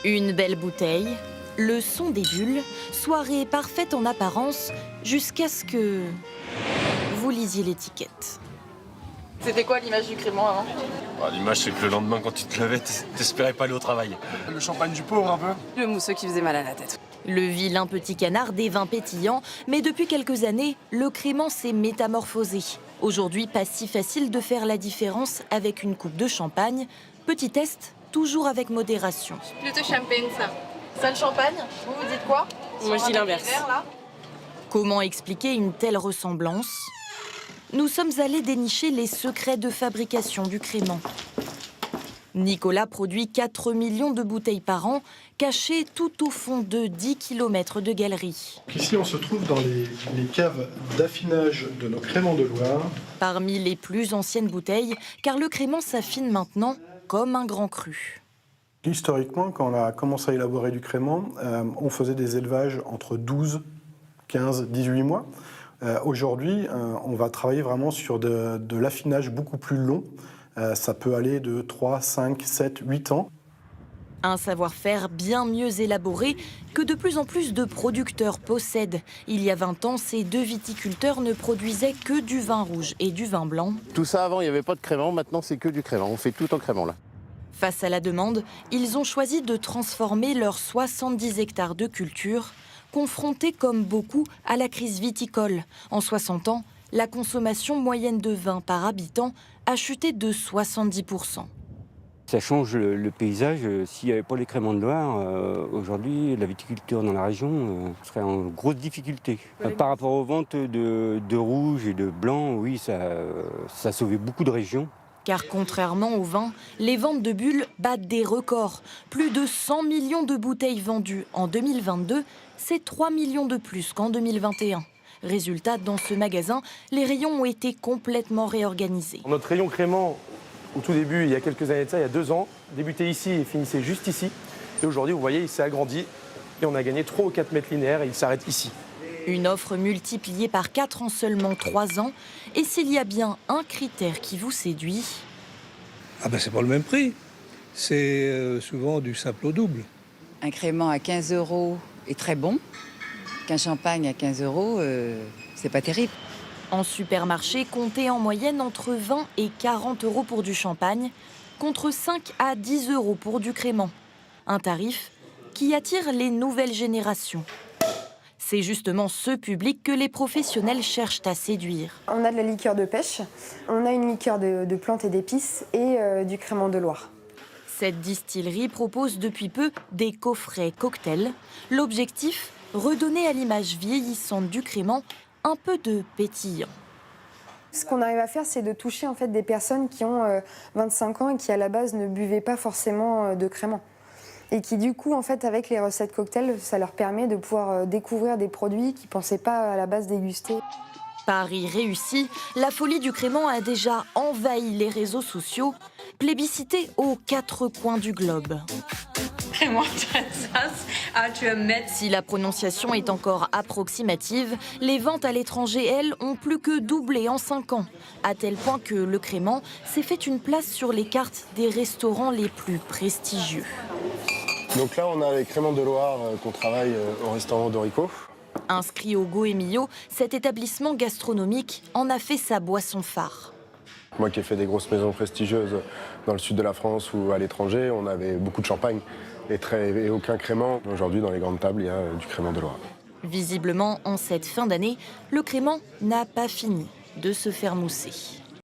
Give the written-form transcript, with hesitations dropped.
Une belle bouteille, le son des bulles, soirée parfaite en apparence, jusqu'à ce que vous lisiez l'étiquette. C'était quoi l'image du crément avant? L'image, c'est que le lendemain, quand tu te levais, t'espérais pas aller au travail. Le champagne du pauvre, un peu. Le mousseux qui faisait mal à la tête. Le vilain petit canard des vins pétillants, mais depuis quelques années, le crément s'est métamorphosé. Aujourd'hui, pas si facile de faire la différence avec une coupe de champagne. Petit test, toujours avec modération. Plutôt champagne, ça. Ça, le champagne? Vous dites quoi? Moi, je dis l'inverse. Comment expliquer une telle ressemblance? Nous sommes allés dénicher les secrets de fabrication du crément. Nicolas produit 4 millions de bouteilles par an, cachées tout au fond de 10 km de galeries. Ici, on se trouve dans les caves d'affinage de nos créments de Loire. Parmi les plus anciennes bouteilles, car le crément s'affine maintenant comme un grand cru. Historiquement, quand on a commencé à élaborer du crément, on faisait des élevages entre 12, 15, 18 mois. Aujourd'hui, on va travailler vraiment sur de l'affinage beaucoup plus long. Ça peut aller de 3, 5, 7, 8 ans. Un savoir-faire bien mieux élaboré que de plus en plus de producteurs possèdent. Il y a 20 ans, ces deux viticulteurs ne produisaient que du vin rouge et du vin blanc. Tout ça avant, il n'y avait pas de crément, maintenant c'est que du crément. On fait tout en crément là. Face à la demande, ils ont choisi de transformer leurs 70 hectares de culture, confrontés comme beaucoup à la crise viticole. En 60 ans, la consommation moyenne de vin par habitant a chuté de 70%. Ça change le paysage. S'il n'y avait pas les créments de Loire, aujourd'hui, la viticulture dans la région serait en grosse difficulté. Par rapport aux ventes de rouge et de blanc, oui, ça sauvait beaucoup de régions. Car contrairement au vin, les ventes de bulles battent des records. Plus de 100 millions de bouteilles vendues en 2022, c'est 3 millions de plus qu'en 2021. Résultat, dans ce magasin, les rayons ont été complètement réorganisés. Notre rayon crément, au tout début, il y a quelques années de ça, il y a 2 ans, débutait ici et finissait juste ici. Et aujourd'hui, vous voyez, il s'est agrandi et on a gagné 3 ou 4 mètres linéaires et il s'arrête ici. Une offre multipliée par 4 en seulement 3 ans. Et s'il y a bien un critère qui vous séduit... C'est pas le même prix. C'est souvent du simple au double. Un crément à 15 € est très bon. Qu'un champagne à 15 €, c'est pas terrible. En supermarché, comptez en moyenne entre 20 et 40 € pour du champagne, contre 5 à 10 € pour du crément. Un tarif qui attire les nouvelles générations. C'est justement ce public que les professionnels cherchent à séduire. On a de la liqueur de pêche, on a une liqueur de plantes et d'épices et du crément de Loire. Cette distillerie propose depuis peu des coffrets cocktails. L'objectif, redonner à l'image vieillissante du crément un peu de pétillant. Ce qu'on arrive à faire, c'est de toucher en fait des personnes qui ont 25 ans et qui à la base ne buvaient pas forcément de crément. Et qui du coup, en fait, avec les recettes cocktails, ça leur permet de pouvoir découvrir des produits qu'ils ne pensaient pas à la base déguster. Pari réussi, la folie du crément a déjà envahi les réseaux sociaux, plébiscité aux 4 coins du globe. Si la prononciation est encore approximative, les ventes à l'étranger, elles, ont plus que doublé en 5 ans. À tel point que le crément s'est fait une place sur les cartes des restaurants les plus prestigieux. Donc là, on a les créments de Loire qu'on travaille au restaurant Dorico. Inscrit au Goemio, cet établissement gastronomique en a fait sa boisson phare. Moi qui ai fait des grosses maisons prestigieuses dans le sud de la France ou à l'étranger, on avait beaucoup de champagne et aucun crément. Aujourd'hui, dans les grandes tables, il y a du crément de Loire. Visiblement, en cette fin d'année, le crément n'a pas fini de se faire mousser.